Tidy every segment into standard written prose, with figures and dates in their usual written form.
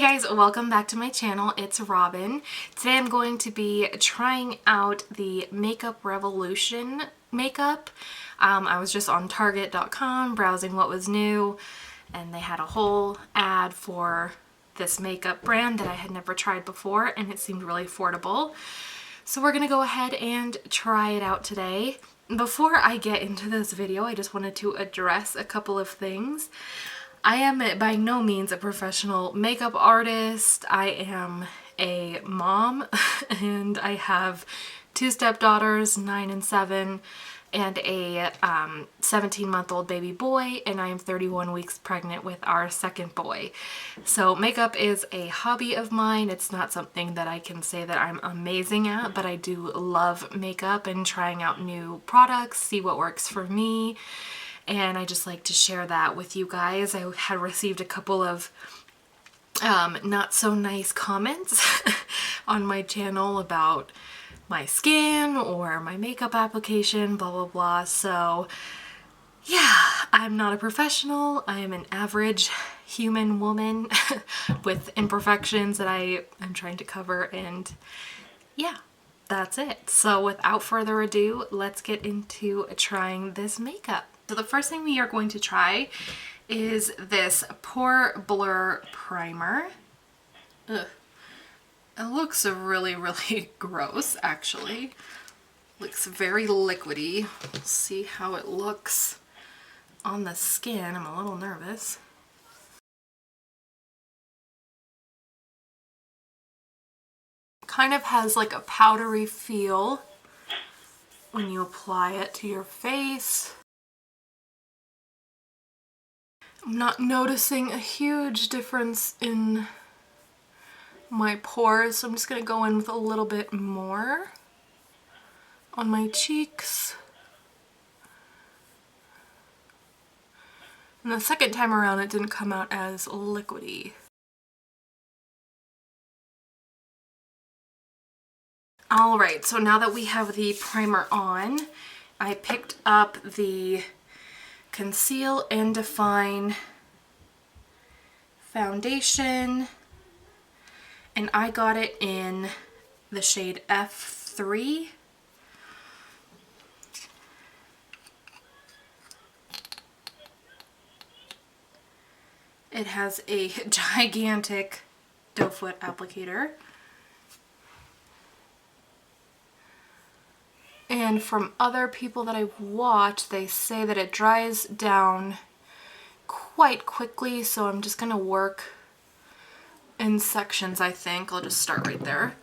guys, welcome back to my channel. It's Robin. Today I'm going to be trying out the Makeup Revolution makeup. I was just on Target.com browsing what was new, and they had a whole ad for this makeup brand that I had never tried before, and it seemed really affordable. So we're gonna go ahead and try it out today. Before I get into this video, I just wanted to address a couple of things. I am by no means a professional makeup artist. I am a mom and I have two stepdaughters, 9 and 7, and a 17-month-old baby boy, and I am 31 weeks pregnant with our second boy. So makeup is a hobby of mine. It's not something that I can say that I'm amazing at, but I do love makeup and trying out new products, see what works for me. And I just like to share that with you guys. I had received a couple of not so nice comments on my channel about my skin or my makeup application, blah blah blah. So yeah, I'm not a professional. I am an average human woman with imperfections that I am trying to cover, and yeah, that's it. So without further ado, let's get into trying this makeup. So the first thing we are going to try is this Pore Blur Primer. Ugh. It looks really, really gross, actually. Looks very liquidy. We'll see how it looks on the skin. I'm a little nervous. Kind of has like a powdery feel when you apply it to your face. I'm not noticing a huge difference in my pores, so I'm just going to go in with a little bit more on my cheeks. And the second time around it didn't come out as liquidy. Alright, so now that we have the primer on, I picked up the Conceal and Define foundation, and I got it in the shade F3. It has a gigantic doe foot applicator. And from other people that I've watched, they say that it dries down quite quickly, so I'm just going to work in sections, I think. I'll just start right there.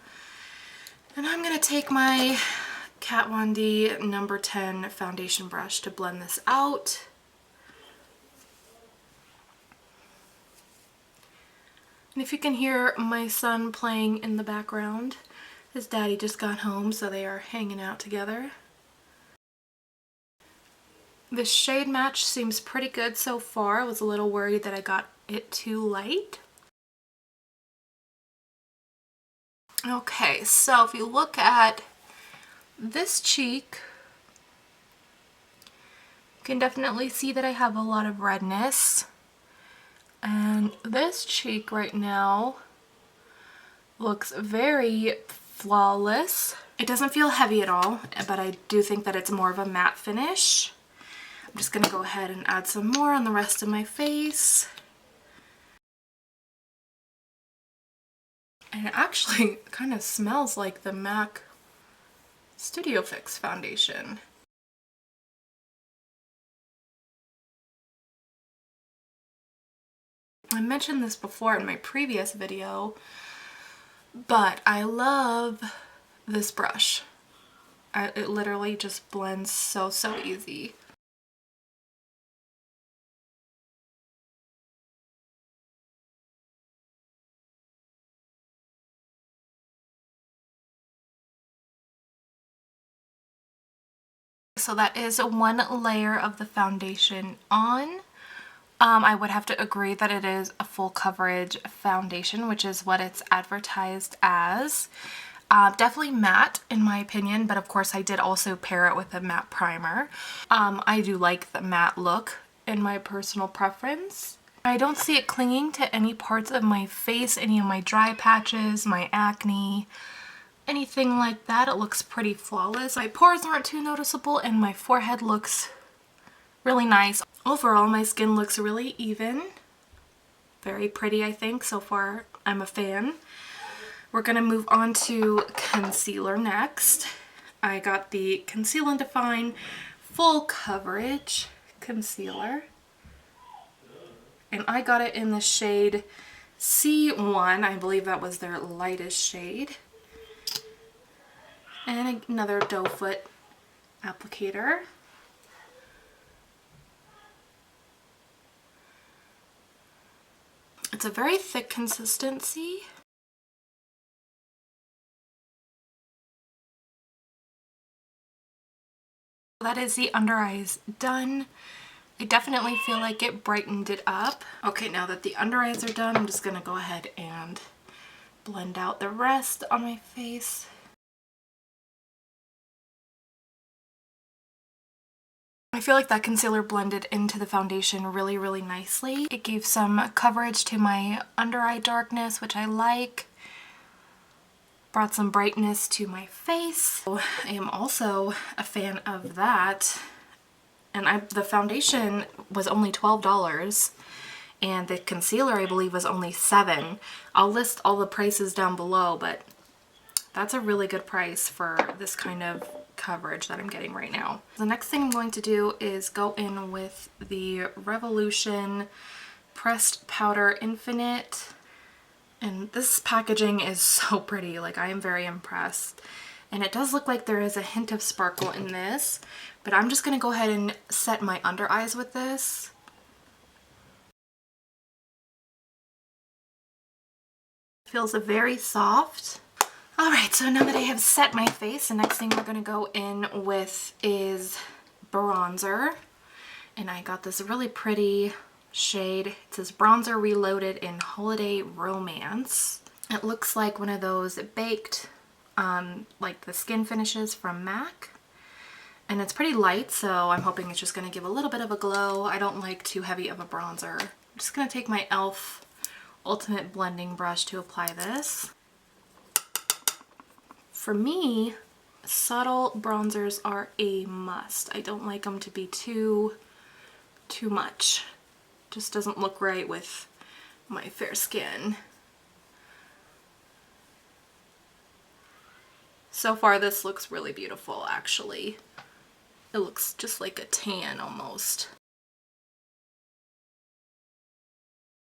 And I'm going to take my Kat Von D number 10 foundation brush to blend this out. And if you can hear my son playing in the background, his daddy just got home, so they are hanging out together. The shade match seems pretty good so far. I was a little worried that I got it too light. Okay, so if you look at this cheek, you can definitely see that I have a lot of redness. And this cheek right now looks very flawless. It doesn't feel heavy at all, but I do think that it's more of a matte finish. I'm just gonna go ahead and add some more on the rest of my face. And it actually kind of smells like the MAC Studio Fix foundation. I mentioned this before in my previous video, but I love this brush. It literally just blends so easy. So that is one layer of the foundation on. I would have to agree that it is a full coverage foundation, which is what it's advertised as. Definitely matte in my opinion, but of course I did also pair it with a matte primer. I do like the matte look in my personal preference. I don't see it clinging to any parts of my face, any of my dry patches, my acne, anything like that. It looks pretty flawless. My pores aren't too noticeable and my forehead looks really nice. Overall, my skin looks really even. Very pretty, I think. So far, I'm a fan. We're gonna move on to concealer next. I got the Conceal and Define Full Coverage Concealer. And I got it in the shade C1. I believe that was their lightest shade. And another doe foot applicator. It's a very thick consistency. That is the under eyes done. I definitely feel like it brightened it up. Okay, now that the under eyes are done, I'm just gonna go ahead and blend out the rest on my face. I feel like that concealer blended into the foundation really, really nicely. It gave some coverage to my under eye darkness, which I like. Brought some brightness to my face. I am also a fan of that. And the foundation was only $12 and the concealer I believe was only $7. I'll list all the prices down below, but that's a really good price for this kind of coverage that I'm getting right now. The next thing I'm going to do is go in with the Revolution Pressed Powder Infinite. And this packaging is so pretty, like I am very impressed. And it does look like there is a hint of sparkle in this, but I'm just gonna go ahead and set my under eyes with this. It feels very soft. All right, so now that I have set my face, the next thing we're gonna go in with is bronzer. And I got this really pretty shade. It says Bronzer Reloaded in Holiday Romance. It looks like one of those baked, like the skin finishes from MAC. And it's pretty light, so I'm hoping it's just gonna give a little bit of a glow. I don't like too heavy of a bronzer. I'm just gonna take my e.l.f. Ultimate Blending Brush to apply this. For me, subtle bronzers are a must. I don't like them to be too much. Just doesn't look right with my fair skin. So far this looks really beautiful actually. It looks just like a tan almost.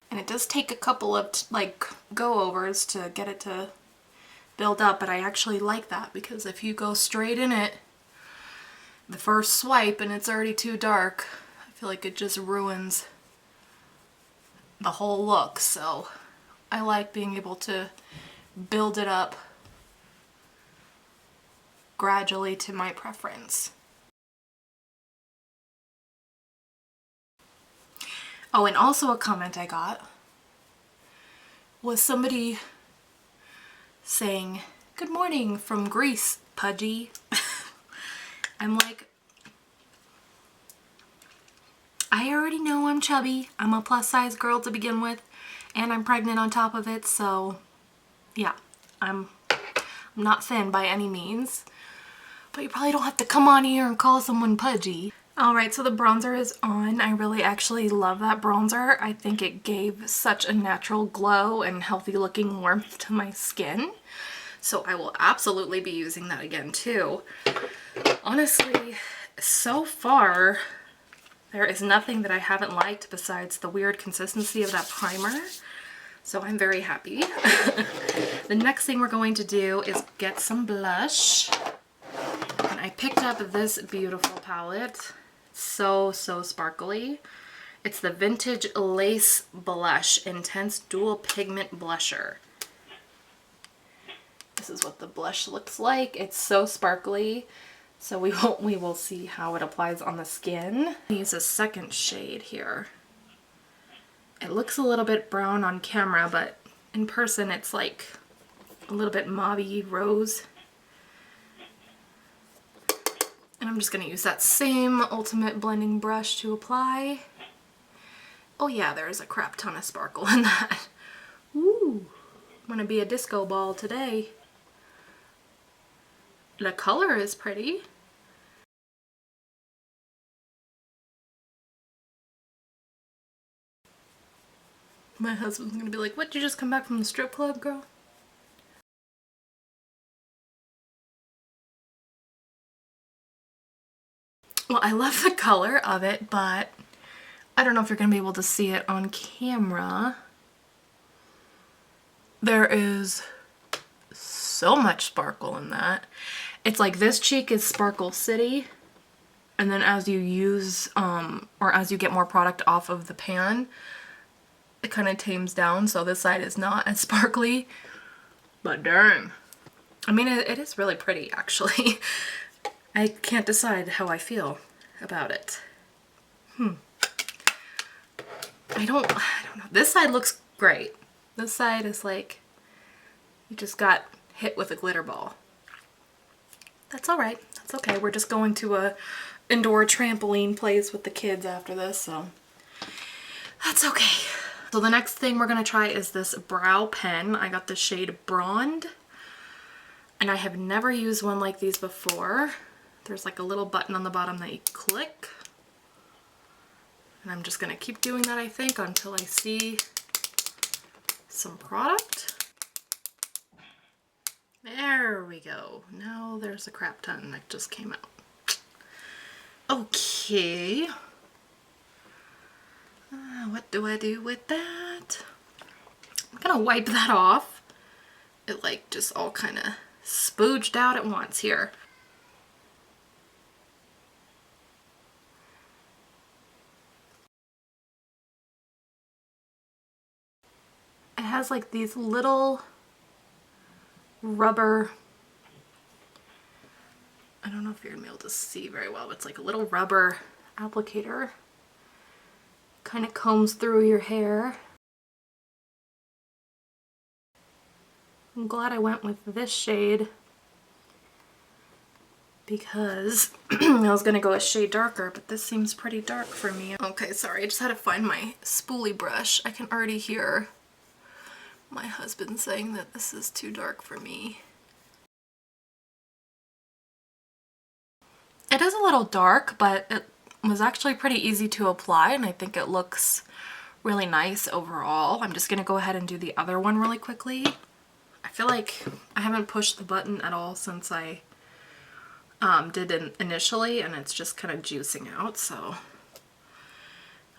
And it does take a couple of like go-overs to get it to build up, but I actually like that because if you go straight in it the first swipe and it's already too dark, I feel like it just ruins the whole look. So I like being able to build it up gradually to my preference. Oh, and also a comment I got was somebody saying, "Good morning from Greece, Pudgy." I'm like, I already know I'm chubby. I'm a plus size girl to begin with, and I'm pregnant on top of it, so yeah, I'm not thin by any means. But you probably don't have to come on here and call someone Pudgy. Alright, so the bronzer is on. I really actually love that bronzer. I think it gave such a natural glow and healthy looking warmth to my skin. So I will absolutely be using that again too. Honestly, so far, there is nothing that I haven't liked besides the weird consistency of that primer. So I'm very happy. The next thing we're going to do is get some blush. And I picked up this beautiful palette. So sparkly. It's the Vintage Lace Blush Intense Dual Pigment Blusher. This is what the blush looks like. It's so sparkly. So we will see how it applies on the skin. I use a second shade here. It looks a little bit brown on camera, but in person it's like a little bit mauvey rose. And I'm just going to use that same Ultimate Blending Brush to apply. Oh yeah, there's a crap ton of sparkle in that. Ooh, I'm gonna be a disco ball today. The color is pretty. My husband's gonna be like, what, did you just come back from the strip club, girl? Well, I love the color of it, but I don't know if you're gonna be able to see it on camera. There is so much sparkle in that. It's like this cheek is Sparkle City, and then as you use, or as you get more product off of the pan, it kind of tames down, so this side is not as sparkly. But dang. I mean, it is really pretty, actually. I can't decide how I feel about it. I don't know. This side looks great. This side is like, you just got hit with a glitter ball. That's all right. That's okay. We're just going to a indoor trampoline place with the kids after this, so that's okay. So the next thing we're gonna try is this brow pen. I got the shade Bronde, and I have never used one like these before. There's like a little button on the bottom that you click. And I'm just gonna keep doing that, I think, until I see some product. There we go. Now there's a crap ton that just came out. Okay. What do I do with that? I'm gonna wipe that off. It like just all kind of spooged out at once here. It has like these little rubber, I don't know if you're gonna be able to see very well, but it's like a little rubber applicator. Kind of combs through your hair. I'm glad I went with this shade because I was gonna go a shade darker, but this seems pretty dark for me. Okay, sorry, I just had to find my spoolie brush. I can already hear my husband saying that this is too dark for me. It is a little dark, but it was actually pretty easy to apply, and I think it looks really nice overall. I'm just gonna go ahead and do the other one really quickly. I feel like I haven't pushed the button at all since I did it initially, and it's just kind of juicing out, so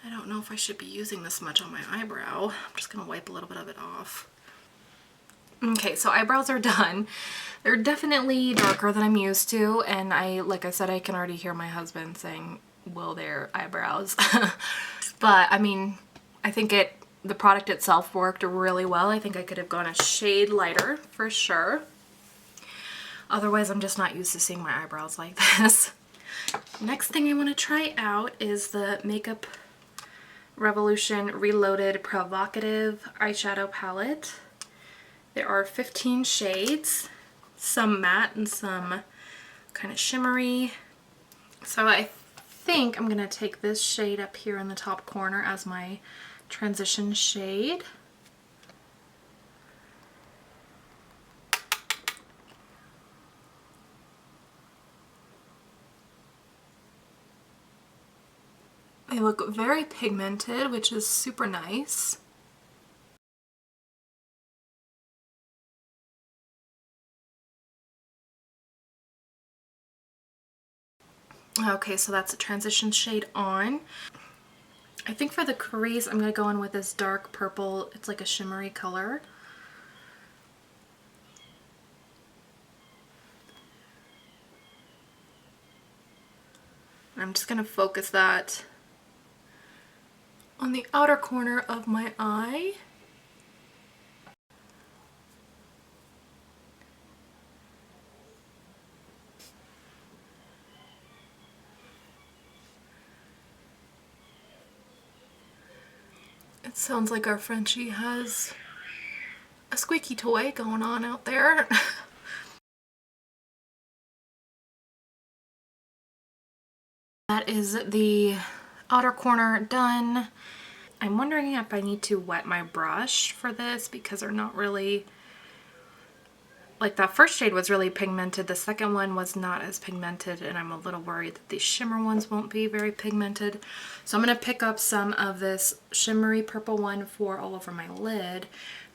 I don't know if I should be using this much on my eyebrow. I'm just gonna wipe a little bit of it off. Okay, so eyebrows are done. They're definitely darker than I'm used to, and like I said, I can already hear my husband saying, well, they're eyebrows. But I mean, I think the product itself worked really well. I think I could have gone a shade lighter for sure. Otherwise, I'm just not used to seeing my eyebrows like this. Next thing I want to try out is the Makeup Revolution Reloaded Provocative Eyeshadow Palette. There are 15 shades, some matte and some kind of shimmery. So I think I'm going to take this shade up here in the top corner as my transition shade. They look very pigmented, which is super nice. Okay, so that's a transition shade on. I think for the crease, I'm going to go in with this dark purple. It's like a shimmery color. And I'm just going to focus that on the outer corner of my eye. It sounds like our Frenchie has a squeaky toy going on out there. That is the outer corner done. I'm wondering if I need to wet my brush for this because they're not really, like that first shade was really pigmented, the second one was not as pigmented, and I'm a little worried that these shimmer ones won't be very pigmented. So I'm going to pick up some of this shimmery purple one for all over my lid.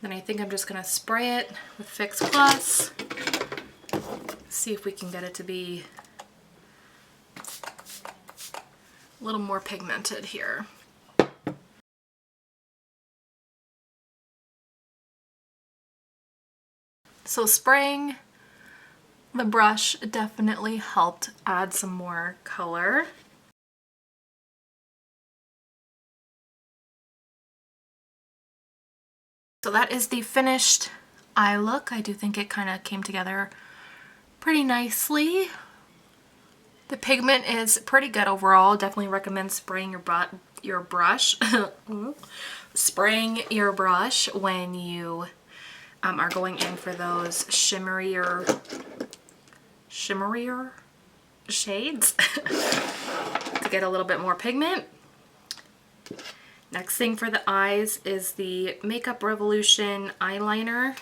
Then I think I'm just going to spray it with Fix Plus. See if we can get it to be a little more pigmented here. So spraying the brush definitely helped add some more color. So that is the finished eye look. I do think it kind of came together pretty nicely. The pigment is pretty good overall. Definitely recommend spraying your brush spraying your brush when you are going in for those shimmerier shades to get a little bit more pigment. Next thing for the eyes is the Makeup Revolution eyeliner.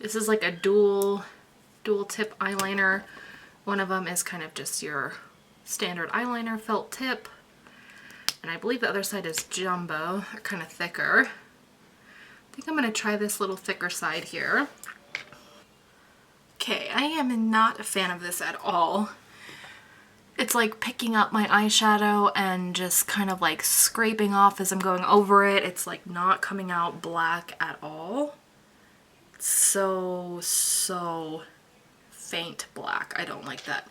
This is like a dual tip eyeliner. One of them is kind of just your standard eyeliner felt tip, and I believe the other side is jumbo, or kind of thicker. I think I'm going to try this little thicker side here. Okay, I am not a fan of this at all. It's like picking up my eyeshadow and just kind of like scraping off as I'm going over it. It's like not coming out black at all. It's so faint black. I don't like that.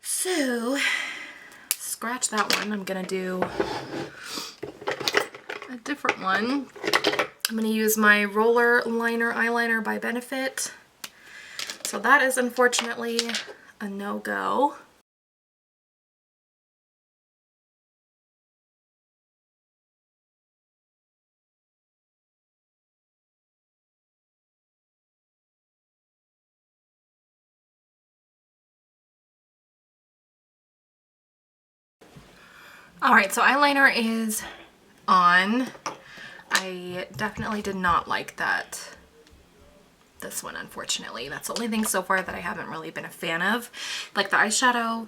So, scratch that one. I'm gonna do a different one. I'm gonna use my Roller Liner Eyeliner by Benefit. So that is unfortunately a no-go. Alright, so eyeliner is on. I definitely did not like this one, unfortunately. That's the only thing so far that I haven't really been a fan of. Like the eyeshadow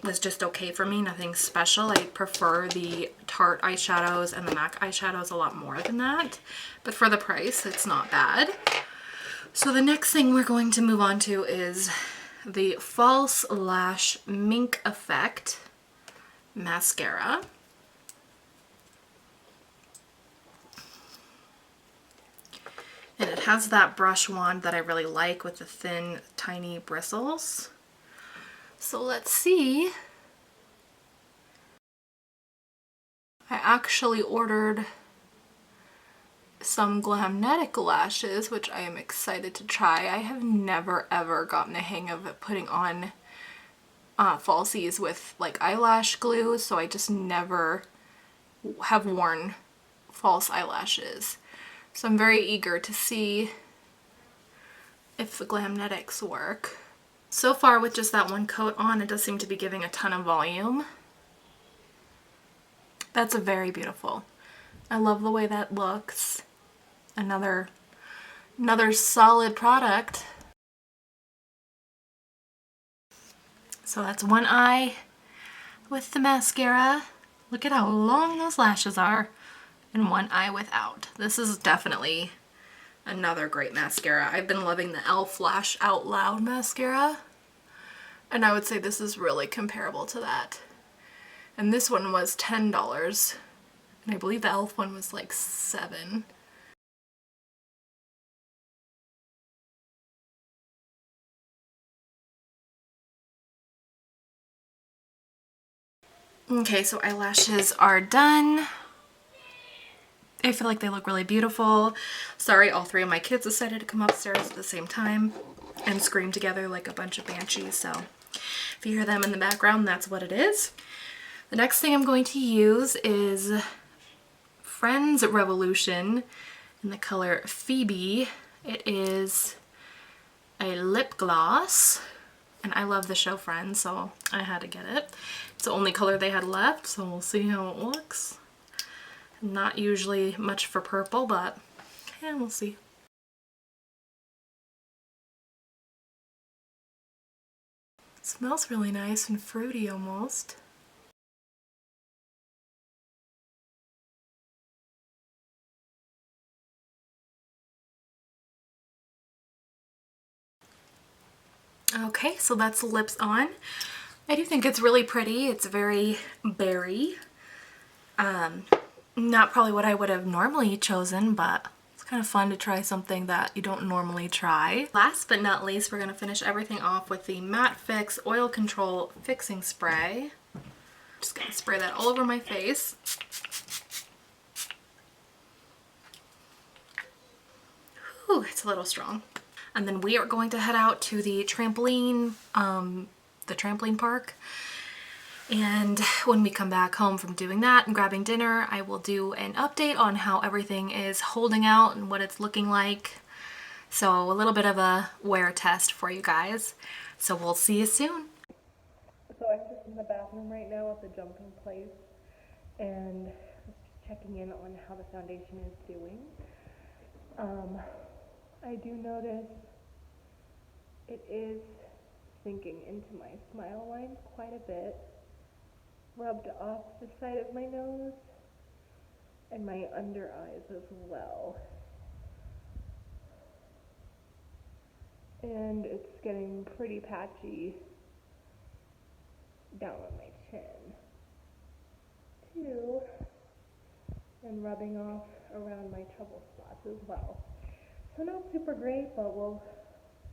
was just okay for me, nothing special. I prefer the Tarte eyeshadows and the MAC eyeshadows a lot more than that. But for the price, it's not bad. So the next thing we're going to move on to is the False Lash Mink Effect Mascara. And it has that brush wand that I really like with the thin, tiny bristles. So let's see. I actually ordered some Glamnetic lashes, which I am excited to try. I have never ever gotten the hang of putting on falsies with like eyelash glue, so I just never have worn false eyelashes. So I'm very eager to see if the Glamnetics work. So far with just that one coat on, it does seem to be giving a ton of volume. That's very beautiful. I love the way that looks. Another solid product. So that's one eye with the mascara. Look at how long those lashes are. And one eye without. This is definitely another great mascara. I've been loving the e.l.f. Lash Out Loud mascara. And I would say this is really comparable to that. And this one was $10. And I believe the e.l.f. one was like $7. Okay, so eyelashes are done. I feel like they look really beautiful. Sorry, all three of my kids decided to come upstairs at the same time and scream together like a bunch of banshees, so if you hear them in the background, that's what it is. The next thing I'm going to use is Friends Revolution in the color Phoebe. It is a lip gloss, and I love the show Friends, so I had to get it. It's the only color they had left, so we'll see how it looks. Not usually much for purple, but yeah, we'll see. It smells really nice and fruity almost. Okay, so that's the lips on. I do think it's really pretty. It's very berry. Not probably what I would have normally chosen, but it's kind of fun to try something that you don't normally try. Last but not least, we're going to finish everything off with the Matte Fix Oil Control Fixing Spray. Just going to spray that all over my face. Whew, it's a little strong. And then we are going to head out to the trampoline park. And when we come back home from doing that and grabbing dinner, I will do an update on how everything is holding out and what it's looking like. So a little bit of a wear test for you guys. So we'll see you soon. So I'm just in the bathroom right now at the jumping place and just checking in on how the foundation is doing. I do notice it is sinking into my smile lines quite a bit. Rubbed off the side of my nose and my under eyes as well. And it's getting pretty patchy down on my chin too, and rubbing off around my trouble spots as well. So not super great, but we'll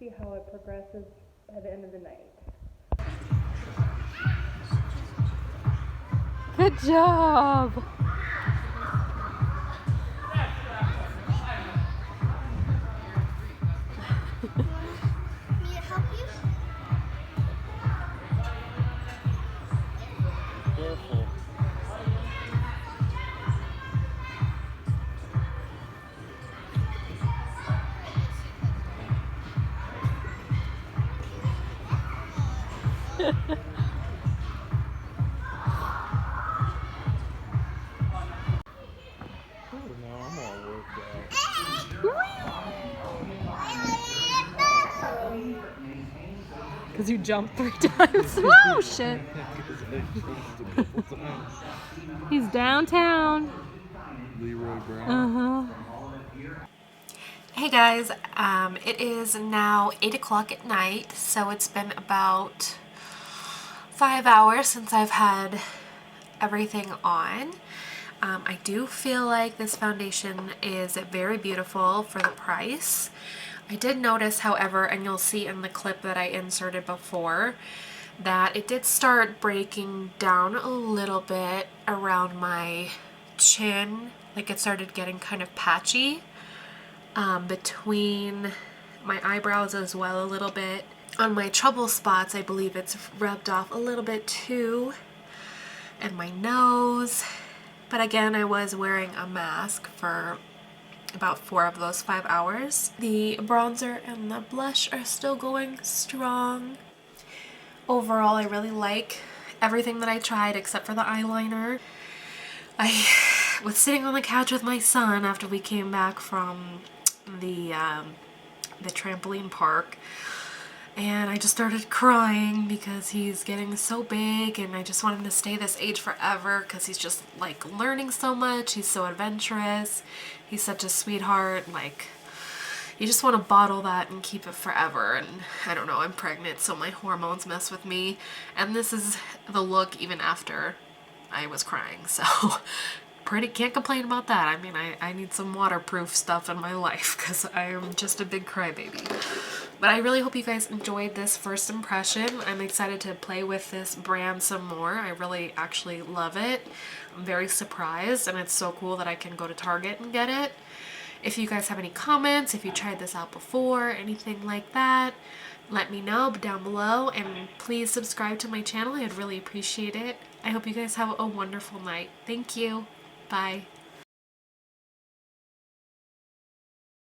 see how it progresses by the end of the night. Good job! Careful. I'm all worked out. Because you jumped 3 times. Whoa, shit. He's downtown. Leroy Brown. Hey guys, it is now 8 o'clock at night, so it's been about 5 hours since I've had everything on. I do feel like this foundation is very beautiful for the price. I did notice, however, and you'll see in the clip that I inserted before, that it did start breaking down a little bit around my chin. Like it started getting kind of patchy between my eyebrows as well a little bit. On my trouble spots, I believe it's rubbed off a little bit too, and my nose. But again, I was wearing a mask for about 4 of those 5 hours. The bronzer and the blush are still going strong. Overall, I really like everything that I tried except for the eyeliner. I was sitting on the couch with my son after we came back from the trampoline park, and I just started crying because he's getting so big and I just want him to stay this age forever because he's just like learning so much. He's so adventurous. He's such a sweetheart. Like, you just want to bottle that and keep it forever. And I don't know, I'm pregnant, so my hormones mess with me. And this is the look even after I was crying. So can't complain about that. I mean, I need some waterproof stuff in my life because I am just a big crybaby. But I really hope you guys enjoyed this first impression. I'm excited to play with this brand some more. I really actually love it. I'm very surprised, and it's so cool that I can go to Target and get it. If you guys have any comments, if you tried this out before, anything like that, let me know down below, and please subscribe to my channel. I'd really appreciate it. I hope you guys have a wonderful night. Thank you. Bye.